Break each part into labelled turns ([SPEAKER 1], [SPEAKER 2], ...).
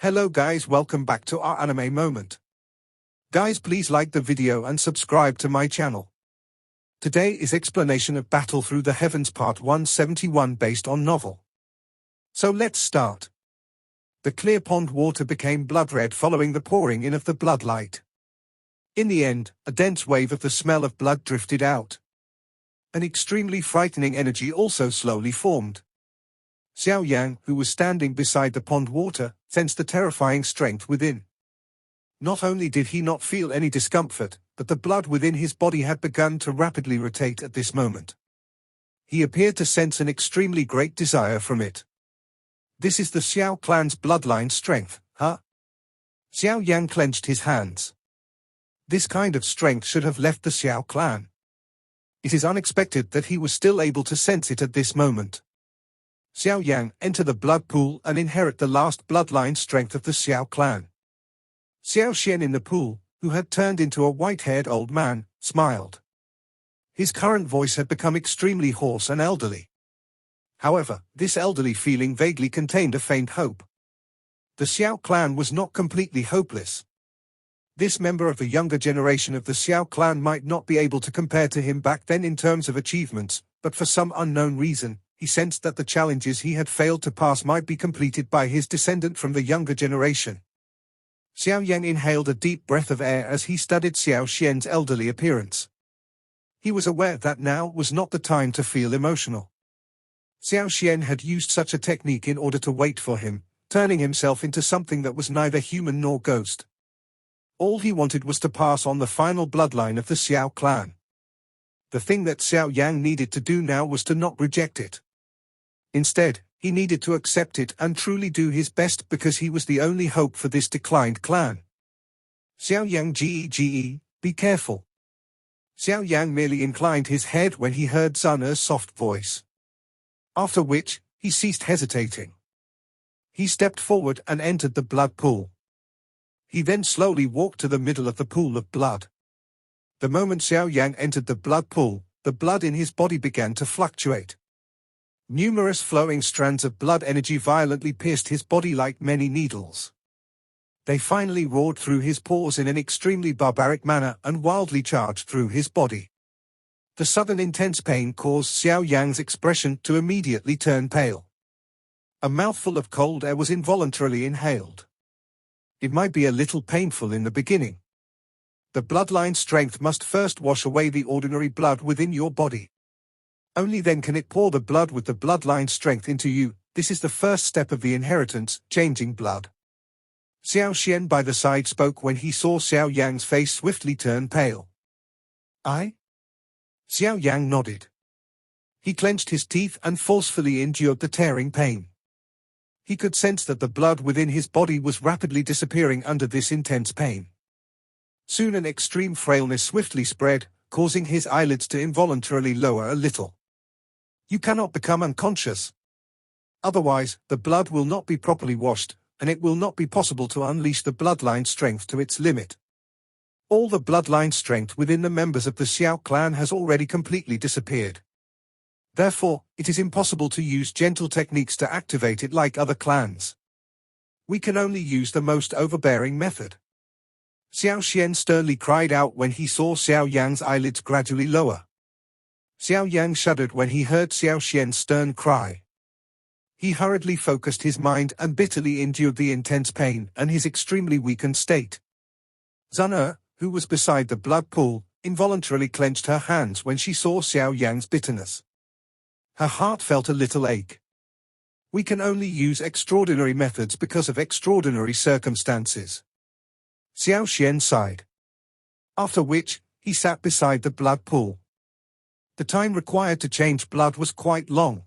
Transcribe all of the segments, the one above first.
[SPEAKER 1] Hello guys, welcome back to our anime moment. Guys, please like the video and subscribe to my channel. Today is explanation of Battle Through the Heavens Part 171 based on novel. So let's start. The clear pond water became blood red following the pouring in of the blood light. In the end, a dense wave of the smell of blood drifted out. An extremely frightening energy also slowly formed. Xiao Yan, who was standing beside the pond water, sensed the terrifying strength within. Not only did he not feel any discomfort, but the blood within his body had begun to rapidly rotate at this moment. He appeared to sense an extremely great desire from it. This is the Xiao clan's bloodline strength, huh? Xiao Yan clenched his hands. This kind of strength should have left the Xiao clan. It is unexpected that he was still able to sense it at this moment. Xiao Yan, enter the blood pool and inherit the last bloodline strength of the Xiao clan. Xiao Xian in the pool, who had turned into a white-haired old man, smiled. His current voice had become extremely hoarse and elderly. However, this elderly feeling vaguely contained a faint hope. The Xiao clan was not completely hopeless. This member of the younger generation of the Xiao clan might not be able to compare to him back then in terms of achievements, but for some unknown reason, he sensed that the challenges he had failed to pass might be completed by his descendant from the younger generation. Xiao Yan inhaled a deep breath of air as he studied Xiao Xian's elderly appearance. He was aware that now was not the time to feel emotional. Xiao Xian had used such a technique in order to wait for him, turning himself into something that was neither human nor ghost. All he wanted was to pass on the final bloodline of the Xiao clan. The thing that Xiao Yang needed to do now was to not reject it. Instead, he needed to accept it and truly do his best because he was the only hope for this declined clan. Xiao Yang gege, be careful. Xiao Yang merely inclined his head when he heard Zun'er's soft voice. After which, he ceased hesitating. He stepped forward and entered the blood pool. He then slowly walked to the middle of the pool of blood. The moment Xiao Yang entered the blood pool, the blood in his body began to fluctuate. Numerous flowing strands of blood energy violently pierced his body like many needles. They finally roared through his pores in an extremely barbaric manner and wildly charged through his body. The sudden intense pain caused Xiao Yang's expression to immediately turn pale. A mouthful of cold air was involuntarily inhaled. It might be a little painful in the beginning. The bloodline strength must first wash away the ordinary blood within your body. Only then can it pour the blood with the bloodline strength into you. This is the first step of the inheritance, changing blood. Xiao Xian by the side spoke when he saw Xiao Yang's face swiftly turn pale. I? Xiao Yang nodded. He clenched his teeth and forcefully endured the tearing pain. He could sense that the blood within his body was rapidly disappearing under this intense pain. Soon an extreme frailness swiftly spread, causing his eyelids to involuntarily lower a little. You cannot become unconscious. Otherwise, the blood will not be properly washed, and it will not be possible to unleash the bloodline strength to its limit. All the bloodline strength within the members of the Xiao clan has already completely disappeared. Therefore, it is impossible to use gentle techniques to activate it like other clans. We can only use the most overbearing method. Xiao Xian sternly cried out when he saw Xiao Yang's eyelids gradually lower. Xiao Yang shuddered when he heard Xiao Xian's stern cry. He hurriedly focused his mind and bitterly endured the intense pain and his extremely weakened state. Zun'er, who was beside the blood pool, involuntarily clenched her hands when she saw Xiao Yang's bitterness. Her heart felt a little ache. We can only use extraordinary methods because of extraordinary circumstances. Xiao Xian sighed. After which, he sat beside the blood pool. The time required to change blood was quite long.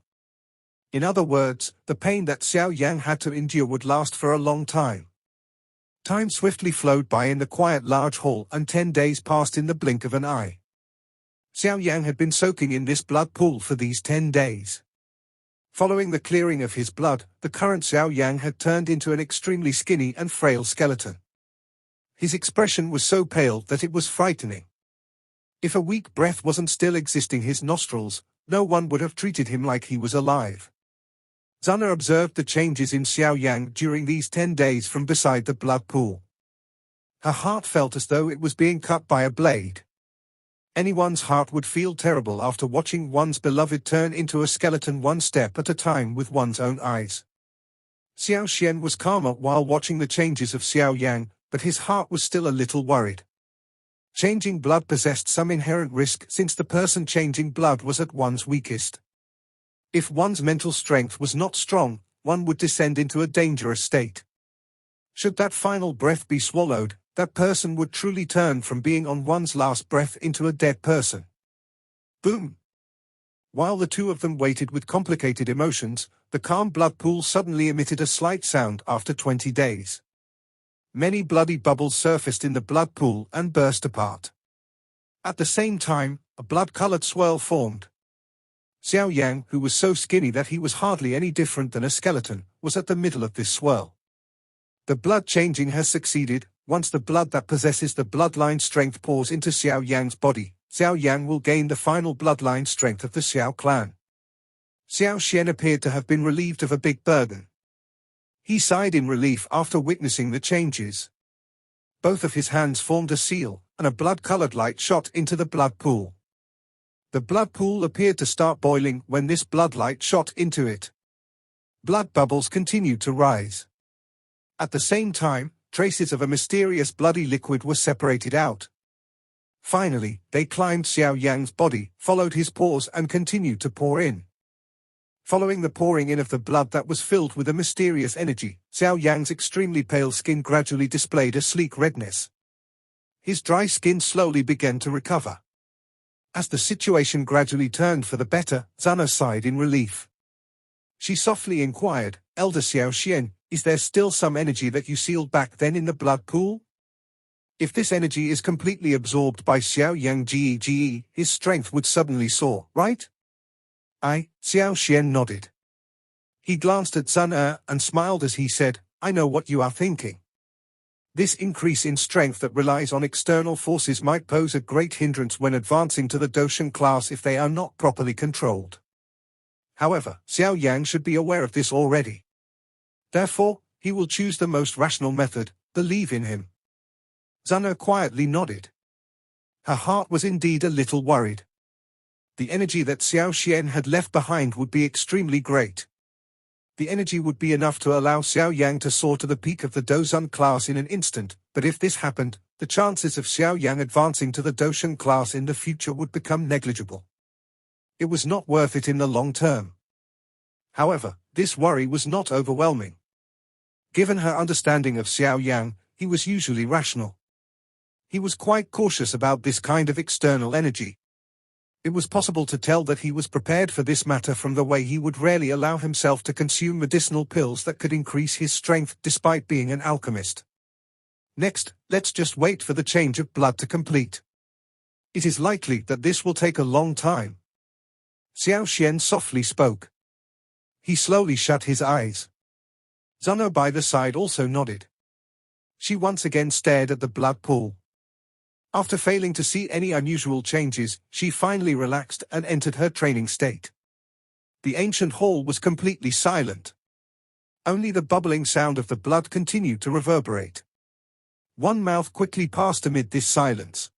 [SPEAKER 1] In other words, the pain that Xiao Yang had to endure would last for a long time. Time swiftly flowed by in the quiet large hall and 10 days passed in the blink of an eye. Xiao Yang had been soaking in this blood pool for these 10 days. Following the clearing of his blood, the current Xiao Yang had turned into an extremely skinny and frail skeleton. His expression was so pale that it was frightening. If a weak breath wasn't still existing his nostrils, no one would have treated him like he was alive. Zana observed the changes in Xiao Yan during these 10 days from beside the blood pool. Her heart felt as though it was being cut by a blade. Anyone's heart would feel terrible after watching one's beloved turn into a skeleton one step at a time with one's own eyes. Xiao Xian was calmer while watching the changes of Xiao Yang, but his heart was still a little worried. Changing blood possessed some inherent risk since the person changing blood was at one's weakest. If one's mental strength was not strong, one would descend into a dangerous state. Should that final breath be swallowed, that person would truly turn from being on one's last breath into a dead person. Boom! While the two of them waited with complicated emotions, the calm blood pool suddenly emitted a slight sound after 20 days. Many bloody bubbles surfaced in the blood pool and burst apart. At the same time, a blood-colored swirl formed. Xiao Yang, who was so skinny that he was hardly any different than a skeleton, was at the middle of this swirl. The blood changing has succeeded. Once the blood that possesses the bloodline strength pours into Xiao Yang's body, Xiao Yang will gain the final bloodline strength of the Xiao clan. Xiao Xian appeared to have been relieved of a big burden. He sighed in relief after witnessing the changes. Both of his hands formed a seal, and a blood-colored light shot into the blood pool. The blood pool appeared to start boiling when this blood light shot into it. Blood bubbles continued to rise. At the same time, traces of a mysterious bloody liquid were separated out. Finally, they climbed Xiao Yang's body, followed his pores and continued to pour in. Following the pouring in of the blood that was filled with a mysterious energy, Xiao Yang's extremely pale skin gradually displayed a sleek redness. His dry skin slowly began to recover. As the situation gradually turned for the better, Zana sighed in relief. She softly inquired, "Elder Xiao Xian, is there still some energy that you sealed back then in the blood pool? If this energy is completely absorbed by Xiao Yang Ge, his strength would suddenly soar, right?" Xiao Xian nodded. He glanced at Zana and smiled as he said, "I know what you are thinking. This increase in strength that relies on external forces might pose a great hindrance when advancing to the Doshan class if they are not properly controlled. However, Xiao Yang should be aware of this already. Therefore, he will choose the most rational method, believe in him." Zana quietly nodded. Her heart was indeed a little worried. The energy that Xiao Xian had left behind would be extremely great. The energy would be enough to allow Xiao Yang to soar to the peak of the Doshan class in an instant, but if this happened, the chances of Xiao Yang advancing to the Doshan class in the future would become negligible. It was not worth it in the long term. However, this worry was not overwhelming. Given her understanding of Xiao Yang, he was usually rational. He was quite cautious about this kind of external energy. It was possible to tell that he was prepared for this matter from the way he would rarely allow himself to consume medicinal pills that could increase his strength despite being an alchemist. Next, let's just wait for the change of blood to complete. It is likely that this will take a long time. Xiao Xian softly spoke. He slowly shut his eyes. Zana by the side also nodded. She once again stared at the blood pool. After failing to see any unusual changes, she finally relaxed and entered her training state. The ancient hall was completely silent. Only the bubbling sound of the blood continued to reverberate. One mouth quickly passed amid this silence.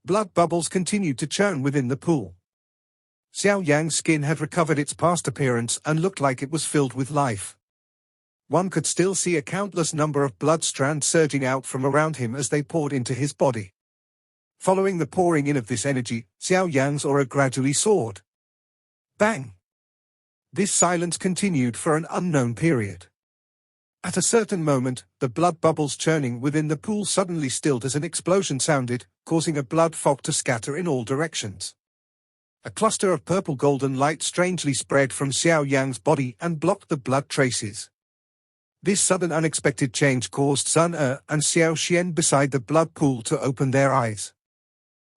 [SPEAKER 1] Blood bubbles continued to churn within the pool. Xiao Yang's skin had recovered its past appearance and looked like it was filled with life. One could still see a countless number of blood strands surging out from around him as they poured into his body. Following the pouring in of this energy, Xiao Yang's aura gradually soared. Bang! This silence continued for an unknown period. At a certain moment, the blood bubbles churning within the pool suddenly stilled as an explosion sounded, causing a blood fog to scatter in all directions. A cluster of purple-golden light strangely spread from Xiao Yang's body and blocked the blood traces. This sudden unexpected change caused Sun and Xiao Xian beside the blood pool to open their eyes.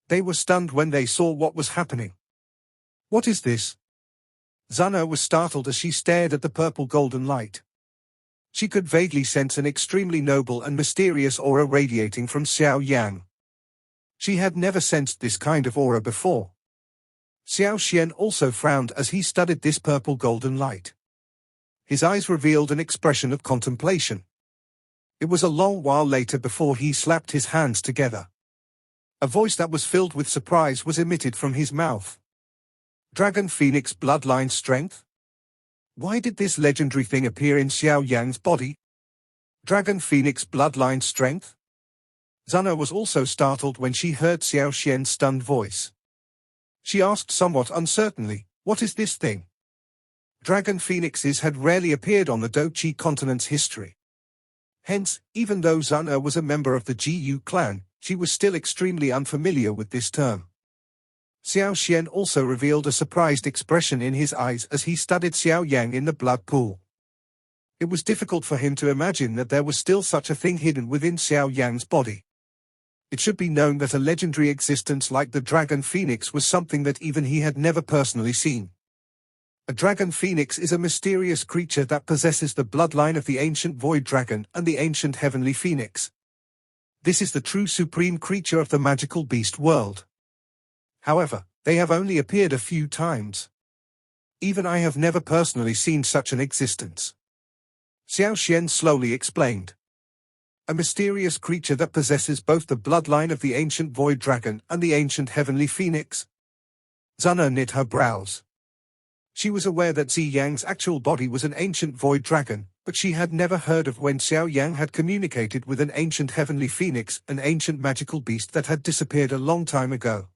[SPEAKER 1] They were stunned when they saw what was happening. "What is this?" Zana was startled as she stared at the purple-golden light. She could vaguely sense an extremely noble and mysterious aura radiating from Xiao Yang. She had never sensed this kind of aura before. Xiao Xian also frowned as he studied this purple-golden light. His eyes revealed an expression of contemplation. It was a long while later before he slapped his hands together. A voice that was filled with surprise was emitted from his mouth. Dragon Phoenix bloodline strength? Why did this legendary thing appear in Xiao Yan's body? Dragon Phoenix bloodline strength? Zana was also startled when she heard Xiao Xian's stunned voice. She asked somewhat uncertainly, "What is this thing?" Dragon phoenixes had rarely appeared on the Dochi continent's history. Hence, even though Zana was a member of the Gu clan, she was still extremely unfamiliar with this term. Xiao Xian also revealed a surprised expression in his eyes as he studied Xiao Yang in the blood pool. It was difficult for him to imagine that there was still such a thing hidden within Xiao Yang's body. It should be known that a legendary existence like the Dragon Phoenix was something that even he had never personally seen. A Dragon Phoenix is a mysterious creature that possesses the bloodline of the ancient Void Dragon and the ancient Heavenly Phoenix. This is the true supreme creature of the magical beast world. However, they have only appeared a few times. Even I have never personally seen such an existence. Xiao Xian slowly explained. A mysterious creature that possesses both the bloodline of the ancient Void Dragon and the ancient Heavenly Phoenix. Zana knit her brows. She was aware that Zi Yang's actual body was an ancient Void Dragon, but she had never heard of when Xiao Yang had communicated with an ancient Heavenly Phoenix, an ancient magical beast that had disappeared a long time ago.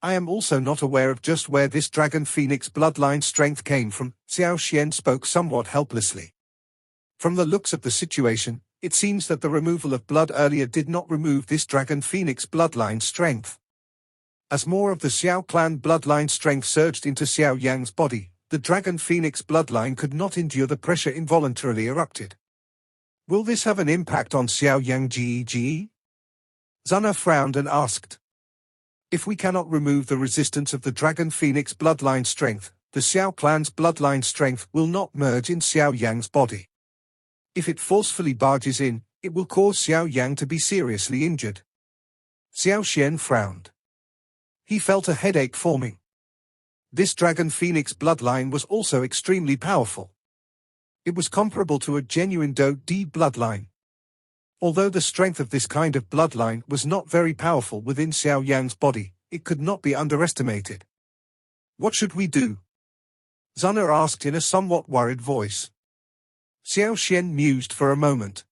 [SPEAKER 1] I am also not aware of just where this Dragon Phoenix bloodline strength came from. Xiao Xian spoke somewhat helplessly. From the looks of the situation, it seems that the removal of blood earlier did not remove this Dragon Phoenix bloodline strength. As more of the Xiao clan bloodline strength surged into Xiao Yang's body, the Dragon Phoenix bloodline could not endure the pressure involuntarily erupted. Will this have an impact on Xiao Yang GEGE? Zana frowned and asked. If we cannot remove the resistance of the Dragon Phoenix bloodline strength, the Xiao clan's bloodline strength will not merge in Xiao Yang's body. If it forcefully barges in, it will cause Xiao Yang to be seriously injured. Xiao Xian frowned. He felt a headache forming. This Dragon Phoenix bloodline was also extremely powerful. It was comparable to a genuine Do-D bloodline. Although the strength of this kind of bloodline was not very powerful within Xiao Yang's body, it could not be underestimated. What should we do? Zana asked in a somewhat worried voice. Xiao Xian mused for a moment.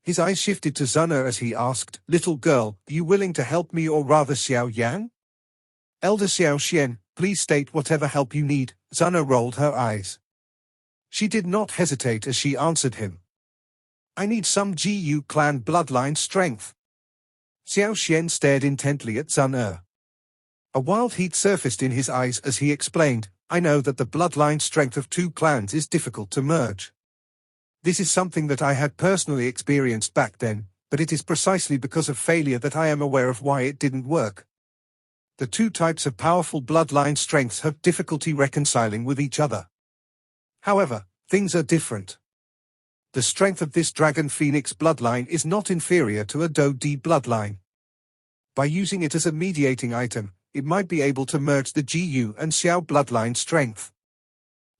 [SPEAKER 1] His eyes shifted to Zana as he asked, "Little girl, are you willing to help me or rather Xiao Yang?" Elder Xiao Xian, please state whatever help you need. Zana rolled her eyes. She did not hesitate as she answered him. I need some Gu clan bloodline strength. Xiao Xian stared intently at Zana. A wild heat surfaced in his eyes as he explained, I know that the bloodline strength of two clans is difficult to merge. This is something that I had personally experienced back then, but it is precisely because of failure that I am aware of why it didn't work. The two types of powerful bloodline strengths have difficulty reconciling with each other. However, things are different. The strength of this Dragon Phoenix bloodline is not inferior to a Do-D bloodline. By using it as a mediating item, it might be able to merge the Gu and Xiao bloodline strength.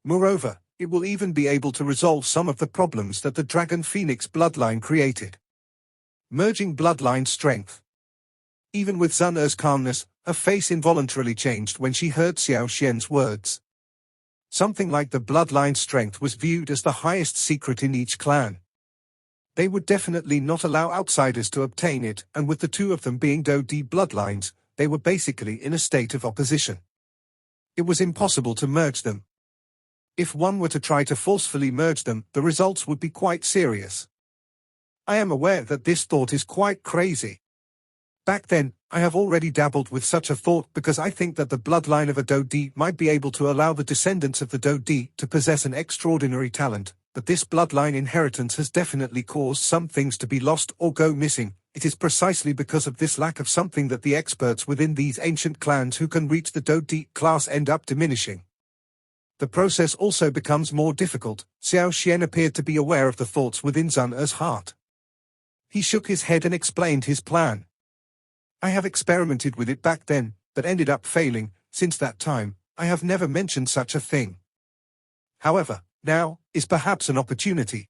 [SPEAKER 1] Moreover, it will even be able to resolve some of the problems that the Dragon Phoenix bloodline created. Merging bloodline strength. Even with Zana's calmness, her face involuntarily changed when she heard Xiao Xian's words. Something like the bloodline strength was viewed as the highest secret in each clan. They would definitely not allow outsiders to obtain it, and with the two of them being Do-D bloodlines, they were basically in a state of opposition. It was impossible to merge them. If one were to try to forcefully merge them, the results would be quite serious. I am aware that this thought is quite crazy. Back then, I have already dabbled with such a thought because I think that the bloodline of a Do-D might be able to allow the descendants of the Do-D to possess an extraordinary talent, but this bloodline inheritance has definitely caused some things to be lost or go missing. It is precisely because of this lack of something that the experts within these ancient clans who can reach the Do-D class end up diminishing. The process also becomes more difficult. Xiao Xian appeared to be aware of the thoughts within Zana's heart. He shook his head and explained his plan. I have experimented with it back then, but ended up failing. Since that time, I have never mentioned such a thing. However, now, is perhaps an opportunity.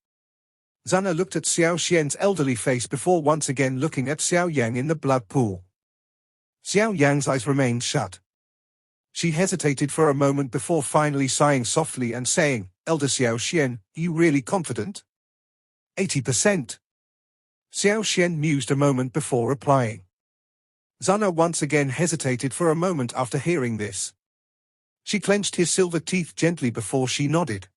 [SPEAKER 1] Zana looked at Xiao Xian's elderly face before once again looking at Xiao Yang in the blood pool. Xiao Yang's eyes remained shut. She hesitated for a moment before finally sighing softly and saying, "Elder Xiao Xian, are you really confident?" 80%. Xiao Xian mused a moment before replying. Zana once again hesitated for a moment after hearing this. She clenched his silver teeth gently before she nodded.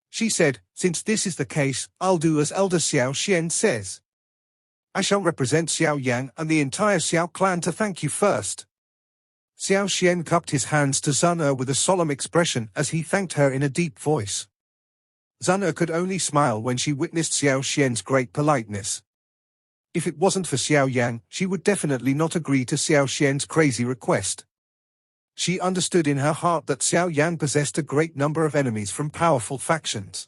[SPEAKER 1] She said, "Since this is the case, I'll do as Elder Xiao Xian says. I shall represent Xiao Yang and the entire Xiao clan to thank you first." Xiao Xian cupped his hands to Zana with a solemn expression as he thanked her in a deep voice. Zana could only smile when she witnessed Xiao Xian's great politeness. If it wasn't for Xiao Yang, she would definitely not agree to Xiao Xian's crazy request. She understood in her heart that Xiao Yan possessed a great number of enemies from powerful factions.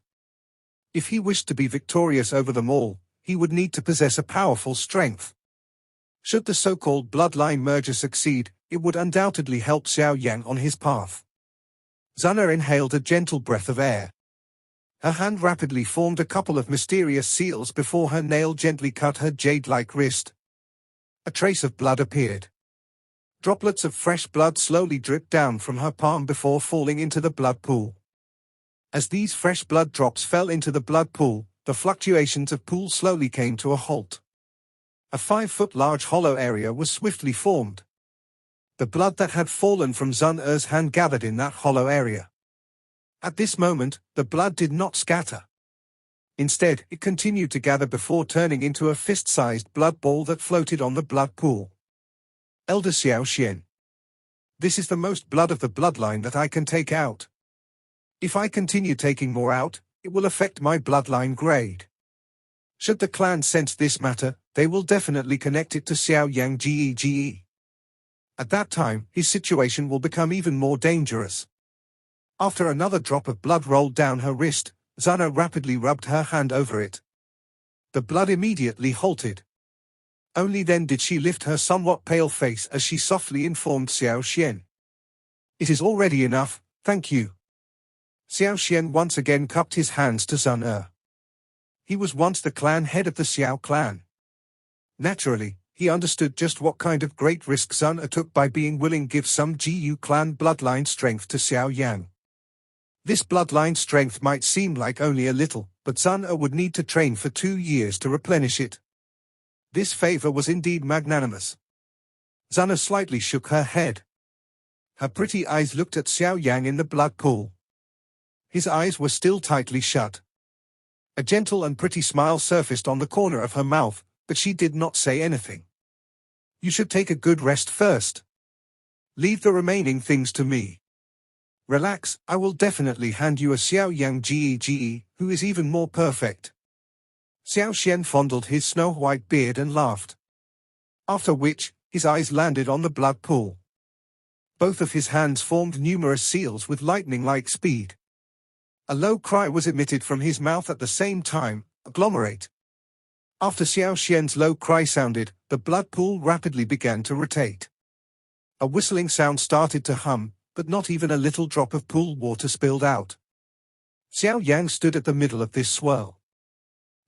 [SPEAKER 1] If he wished to be victorious over them all, he would need to possess a powerful strength. Should the so-called bloodline merger succeed, it would undoubtedly help Xiao Yang on his path. Zana inhaled a gentle breath of air. Her hand rapidly formed a couple of mysterious seals before her nail gently cut her jade-like wrist. A trace of blood appeared. Droplets of fresh blood slowly dripped down from her palm before falling into the blood pool. As these fresh blood drops fell into the blood pool, the fluctuations of pool slowly came to a halt. A 5-foot large hollow area was swiftly formed. The blood that had fallen from Zun-Er's hand gathered in that hollow area. At this moment, the blood did not scatter. Instead, it continued to gather before turning into a fist-sized blood ball that floated on the blood pool. Elder Xiao Xian. This is the most blood of the bloodline that I can take out. If I continue taking more out, it will affect my bloodline grade. Should the clan sense this matter, they will definitely connect it to Xiao Yang Gege. At that time, his situation will become even more dangerous. After another drop of blood rolled down her wrist, Zana rapidly rubbed her hand over it. The blood immediately halted. Only then did she lift her somewhat pale face as she softly informed Xiao Xian. "It is already enough, thank you." Xiao Xian once again cupped his hands to Zun-Er. He was once the clan head of the Xiao clan. Naturally, he understood just what kind of great risk Zun-Er took by being willing to give some Gu clan bloodline strength to Xiao Yang. This bloodline strength might seem like only a little, but Zun-Er would need to train for 2 years to replenish it. This favor was indeed magnanimous. Zun-Er slightly shook her head. Her pretty eyes looked at Xiao Yang in the blood pool. His eyes were still tightly shut. A gentle and pretty smile surfaced on the corner of her mouth, but she did not say anything. "You should take a good rest first. Leave the remaining things to me. Relax, I will definitely hand you a Xiao Yang Gege, who is even more perfect." Xiao Xian fondled his snow-white beard and laughed. After which, his eyes landed on the blood pool. Both of his hands formed numerous seals with lightning-like speed. A low cry was emitted from his mouth at the same time, agglomerate. After Xiao Xian's low cry sounded, the blood pool rapidly began to rotate. A whistling sound started to hum, but not even a little drop of pool water spilled out. Xiao Yang stood at the middle of this swirl.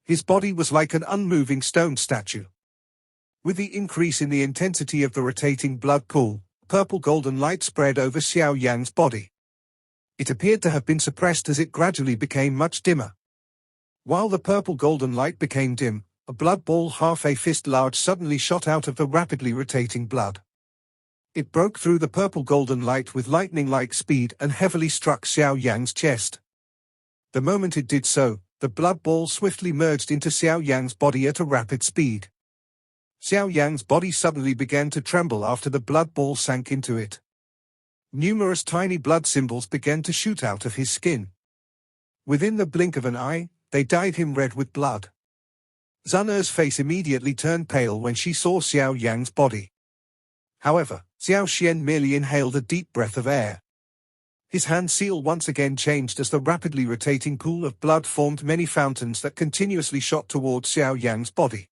[SPEAKER 1] His body was like an unmoving stone statue. With the increase in the intensity of the rotating blood pool, purple-golden light spread over Xiao Yang's body. It appeared to have been suppressed as it gradually became much dimmer. While the purple-golden light became dim, a blood ball half a fist large suddenly shot out of the rapidly rotating blood. It broke through the purple-golden light with lightning-like speed and heavily struck Xiao Yang's chest. The moment it did so, the blood ball swiftly merged into Xiao Yang's body at a rapid speed. Xiao Yang's body suddenly began to tremble after the blood ball sank into it. Numerous tiny blood symbols began to shoot out of his skin. Within the blink of an eye, they dyed him red with blood. Zun-Er's face immediately turned pale when she saw Xiao Yang's body. However, Xiao Xian merely inhaled a deep breath of air. His hand seal once again changed as the rapidly rotating pool of blood formed many fountains that continuously shot towards Xiao Yang's body.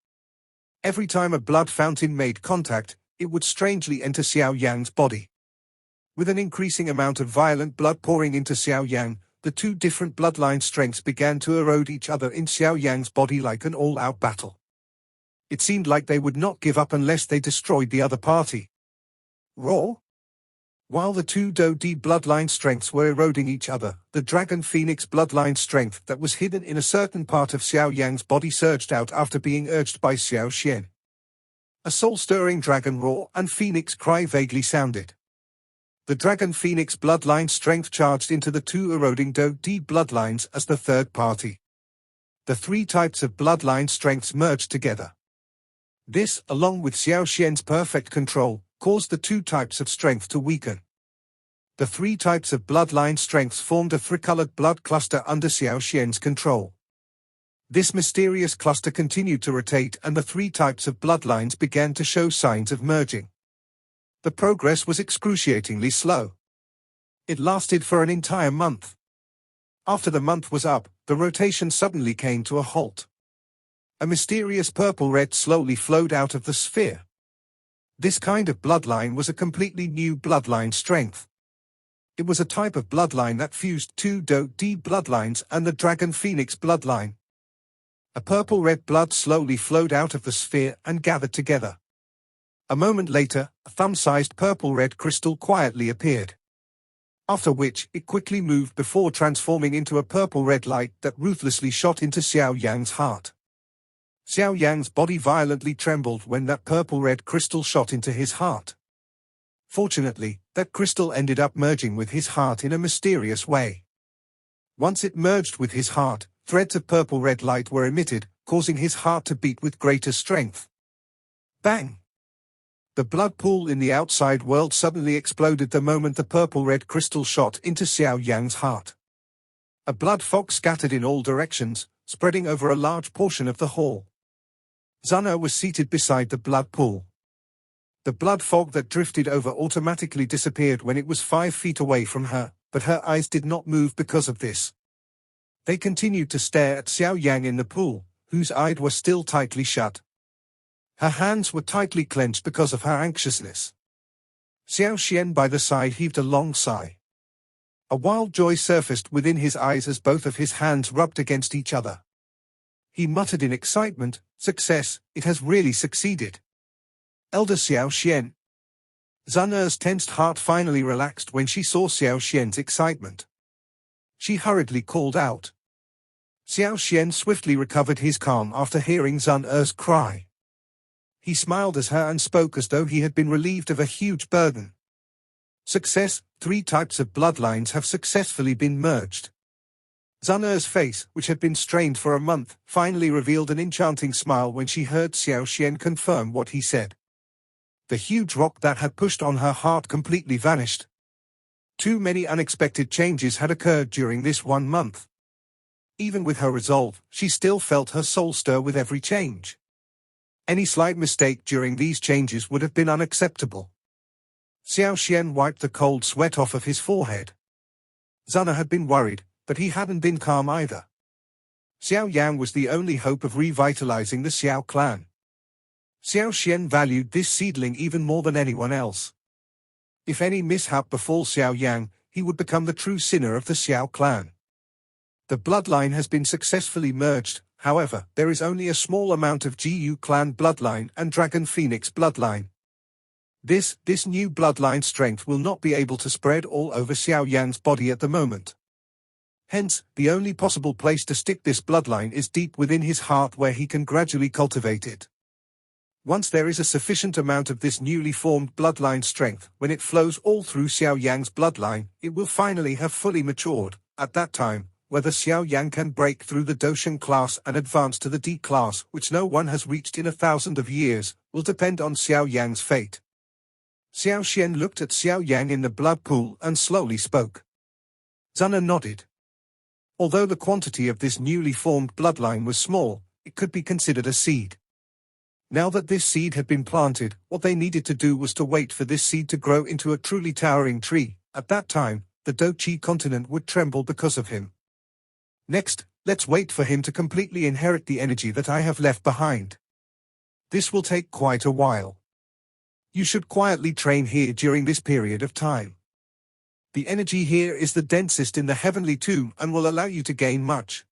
[SPEAKER 1] Every time a blood fountain made contact, it would strangely enter Xiao Yang's body. With an increasing amount of violent blood pouring into Xiao Yang, the two different bloodline strengths began to erode each other in Xiao Yan's body like an all-out battle. It seemed like they would not give up unless they destroyed the other party. Raw? While the two Do-Di bloodline strengths were eroding each other, the Dragon Phoenix bloodline strength that was hidden in a certain part of Xiao Yan's body surged out after being urged by Xiao Xian. A soul-stirring dragon roar and phoenix cry vaguely sounded. The Dragon Phoenix bloodline strength charged into the two eroding Do-Di bloodlines as the third party. The three types of bloodline strengths merged together. This, along with Xiao Xian's perfect control, caused the two types of strength to weaken. The three types of bloodline strengths formed a three-colored blood cluster under Xiao Xian's control. This mysterious cluster continued to rotate and the three types of bloodlines began to show signs of merging. The progress was excruciatingly slow. It lasted for an entire month. After the month was up, the rotation suddenly came to a halt. A mysterious purple-red slowly flowed out of the sphere. This kind of bloodline was a completely new bloodline strength. It was a type of bloodline that fused two Do-Di bloodlines and the Dragon Phoenix bloodline. A purple-red blood slowly flowed out of the sphere and gathered together. A moment later, a thumb-sized purple-red crystal quietly appeared. After which, it quickly moved before transforming into a purple-red light that ruthlessly shot into Xiao Yan's heart. Xiao Yan's body violently trembled when that purple-red crystal shot into his heart. Fortunately, that crystal ended up merging with his heart in a mysterious way. Once it merged with his heart, threads of purple-red light were emitted, causing his heart to beat with greater strength. Bang! The blood pool in the outside world suddenly exploded the moment the purple-red crystal shot into Xiao Yan's heart. A blood fog scattered in all directions, spreading over a large portion of the hall. Zana was seated beside the blood pool. The blood fog that drifted over automatically disappeared when it was 5 feet away from her, but her eyes did not move because of this. They continued to stare at Xiao Yan in the pool, whose eyes were still tightly shut. Her hands were tightly clenched because of her anxiousness. Xiao Xian by the side heaved a long sigh. A wild joy surfaced within his eyes as both of his hands rubbed against each other. He muttered in excitement, "Success, it has really succeeded." Elder Xiao Xian. Zana's tensed heart finally relaxed when she saw Xiao Xian's excitement. She hurriedly called out. Xiao Xian swiftly recovered his calm after hearing Zana's cry. He smiled at her and spoke as though he had been relieved of a huge burden. Success, 3 types of bloodlines have successfully been merged. Zana's face, which had been strained for a month, finally revealed an enchanting smile when she heard Xiao Xian confirm what he said. The huge rock that had pushed on her heart completely vanished. Too many unexpected changes had occurred during this 1 month. Even with her resolve, she still felt her soul stir with every change. Any slight mistake during these changes would have been unacceptable. Xiao Xian wiped the cold sweat off of his forehead. Zana had been worried, but he hadn't been calm either. Xiao Yan was the only hope of revitalizing the Xiao clan. Xiao Xian valued this seedling even more than anyone else. If any mishap befalls Xiao Yan, he would become the true sinner of the Xiao clan. The bloodline has been successfully merged, however, there is only a small amount of Gu clan bloodline and Dragon Phoenix bloodline. This new bloodline strength will not be able to spread all over Xiao Yan's body at the moment. Hence, the only possible place to stick this bloodline is deep within his heart where he can gradually cultivate it. Once there is a sufficient amount of this newly formed bloodline strength, when it flows all through Xiao Yan's bloodline, it will finally have fully matured. At that time, whether Xiao Yan can break through the Doshan class and advance to the D class, which no one has reached in 1,000 years, will depend on Xiao Yan's fate. Xiao Xian looked at Xiao Yan in the blood pool and slowly spoke. Zana nodded. Although the quantity of this newly formed bloodline was small, it could be considered a seed. Now that this seed had been planted, what they needed to do was to wait for this seed to grow into a truly towering tree. At that time, the Do-Chi continent would tremble because of him. Next, let's wait for him to completely inherit the energy that I have left behind. This will take quite a while. You should quietly train here during this period of time. The energy here is the densest in the heavenly tomb and will allow you to gain much.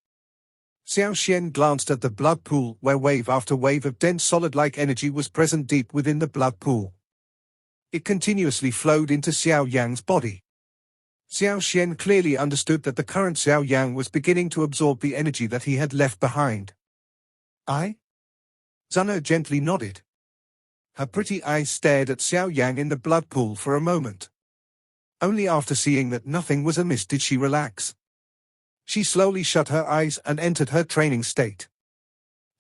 [SPEAKER 1] Xiao Yan glanced at the blood pool where wave after wave of dense solid-like energy was present deep within the blood pool. It continuously flowed into Xiao Yan's body. Xiao Yan clearly understood that the current Xiao Yan was beginning to absorb the energy that he had left behind. Zana gently nodded. Her pretty eyes stared at Xiao Yan in the blood pool for a moment. Only after seeing that nothing was amiss did she relax. She slowly shut her eyes and entered her training state.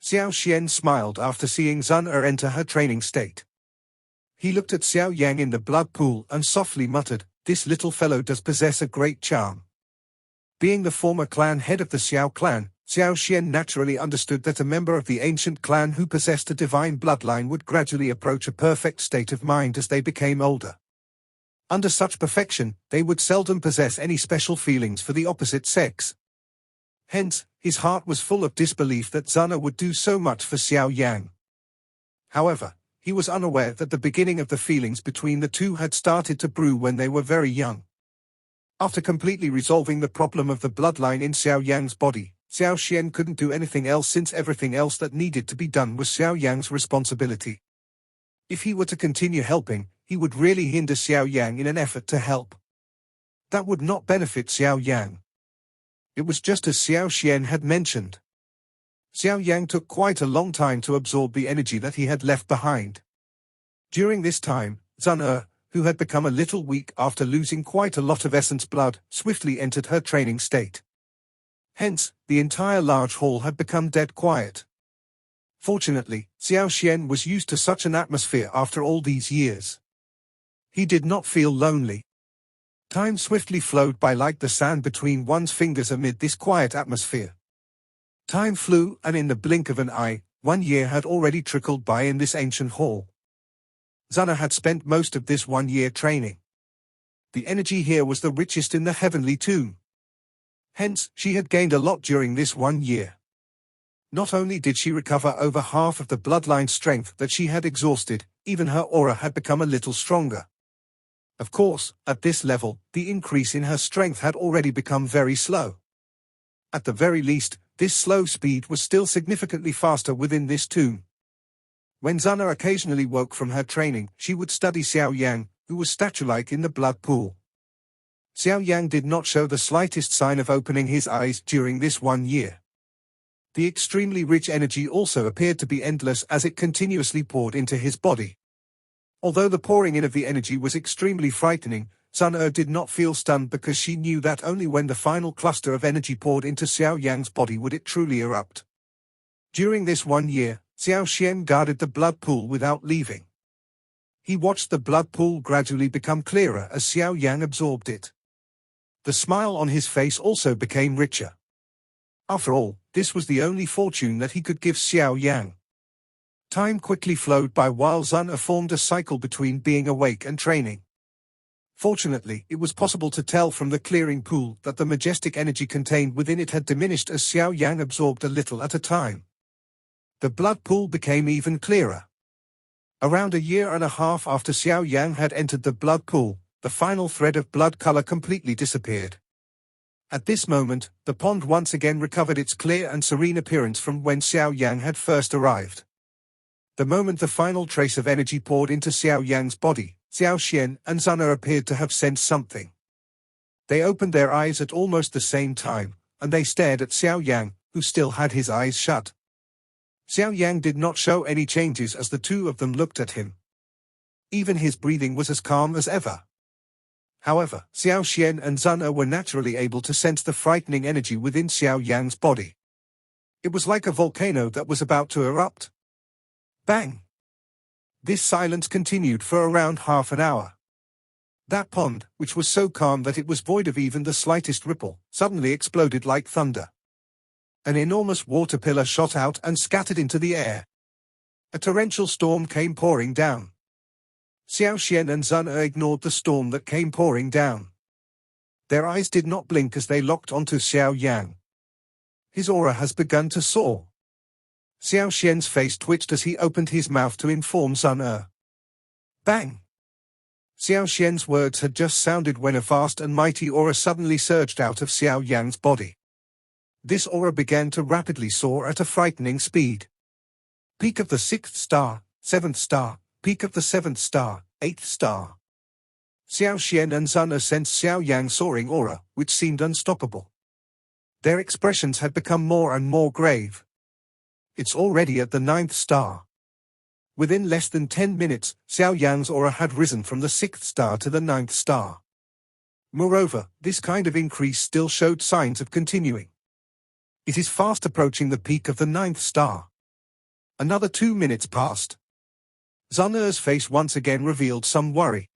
[SPEAKER 1] Xiao Yan smiled after seeing Zana enter her training state. He looked at Xiao Yan in the blood pool and softly muttered, "This little fellow does possess a great charm." Being the former clan head of the Xiao clan, Xiao Yan naturally understood that a member of the ancient clan who possessed a divine bloodline would gradually approach a perfect state of mind as they became older. Under such perfection, they would seldom possess any special feelings for the opposite sex. Hence, his heart was full of disbelief that Zana would do so much for Xiao Yan. However, he was unaware that the beginning of the feelings between the two had started to brew when they were very young. After completely resolving the problem of the bloodline in Xiao Yan's body, Xiao Yan couldn't do anything else since everything else that needed to be done was Xiao Yan's responsibility. If he were to continue helping, he would really hinder Xiao Yan in an effort to help. That would not benefit Xiao Yan. It was just as Xiao Yan had mentioned. Xiao Yan took quite a long time to absorb the energy that he had left behind. During this time, Zana, who had become a little weak after losing quite a lot of essence blood, swiftly entered her training state. Hence, the entire large hall had become dead quiet. Fortunately, Xiao Yan was used to such an atmosphere after all these years. He did not feel lonely. Time swiftly flowed by like the sand between one's fingers amid this quiet atmosphere. Time flew, and in the blink of an eye, 1 year had already trickled by in this ancient hall. Zana had spent most of this 1 year training. The energy here was the richest in the heavenly tomb. Hence, she had gained a lot during this 1 year. Not only did she recover over half of the bloodline strength that she had exhausted, even her aura had become a little stronger. Of course, at this level, the increase in her strength had already become very slow. At the very least, this slow speed was still significantly faster within this tomb. When Zana occasionally woke from her training, she would study Xiao Yan, who was statue-like in the blood pool. Xiao Yan did not show the slightest sign of opening his eyes during this 1 year. The extremely rich energy also appeared to be endless as it continuously poured into his body. Although the pouring in of the energy was extremely frightening, Zana did not feel stunned because she knew that only when the final cluster of energy poured into Xiao Yan's body would it truly erupt. During this 1 year, Xiao Yan guarded the blood pool without leaving. He watched the blood pool gradually become clearer as Xiao Yan absorbed it. The smile on his face also became richer. After all, this was the only fortune that he could give Xiao Yan. Time quickly flowed by while Zana formed a cycle between being awake and training. Fortunately, it was possible to tell from the clearing pool that the majestic energy contained within it had diminished as Xiao Yan absorbed a little at a time. The blood pool became even clearer. Around 1.5 years after Xiao Yan had entered the blood pool, the final thread of blood color completely disappeared. At this moment, the pond once again recovered its clear and serene appearance from when Xiao Yan had first arrived. The moment the final trace of energy poured into Xiao Yan's body, Xiao Yan and Zana appeared to have sensed something. They opened their eyes at almost the same time, and they stared at Xiao Yan, who still had his eyes shut. Xiao Yan did not show any changes as the two of them looked at him. Even his breathing was as calm as ever. However, Xiao Yan and Zana were naturally able to sense the frightening energy within Xiao Yan's body. It was like a volcano that was about to erupt. Bang! This silence continued for around half an hour. That pond, which was so calm that it was void of even the slightest ripple, suddenly exploded like thunder. An enormous water pillar shot out and scattered into the air. A torrential storm came pouring down. Xiao Yan and Zana ignored the storm that came pouring down. Their eyes did not blink as they locked onto Xiao Yan. His aura has begun to soar. Xiao Yan's face twitched as he opened his mouth to inform Zana. Bang! Xiao Xian's words had just sounded when a vast and mighty aura suddenly surged out of Xiao Yan's body. This aura began to rapidly soar at a frightening speed. Peak of the 6th star, 7th star, peak of the 7th star, 8th star. Xiao Xian and Zun sensed Xiao Yang's soaring aura, which seemed unstoppable. Their expressions had become more and more grave. It's already at the 9th star. Within less than 10 minutes, Xiao Yan's aura had risen from the 6th star to the 9th star. Moreover, this kind of increase still showed signs of continuing. It is fast approaching the peak of the 9th star. Another 2 minutes passed. Zun's face once again revealed some worry.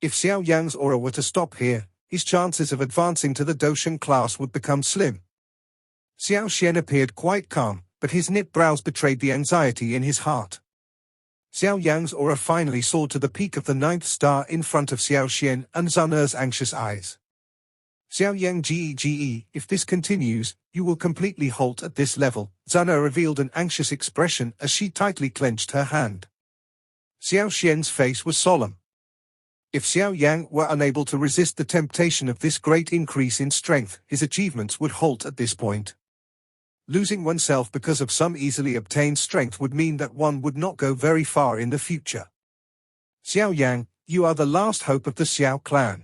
[SPEAKER 1] If Xiao Yan's aura were to stop here, his chances of advancing to the Doshan class would become slim. Xiao Xian appeared quite calm, but his knit brows betrayed the anxiety in his heart. Xiao Yang's aura finally soared to the peak of the 9th star in front of Xiao Xian and Zun's anxious eyes. Xiao Yang Ge, if this continues, you will completely halt at this level. Zun revealed an anxious expression as she tightly clenched her hand. Xiao Xian's face was solemn. If Xiao Yang were unable to resist the temptation of this great increase in strength, his achievements would halt at this point. Losing oneself because of some easily obtained strength would mean that one would not go very far in the future. Xiao Yang, you are the last hope of the Xiao clan.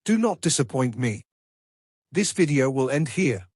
[SPEAKER 1] Do not disappoint me. This video will end here.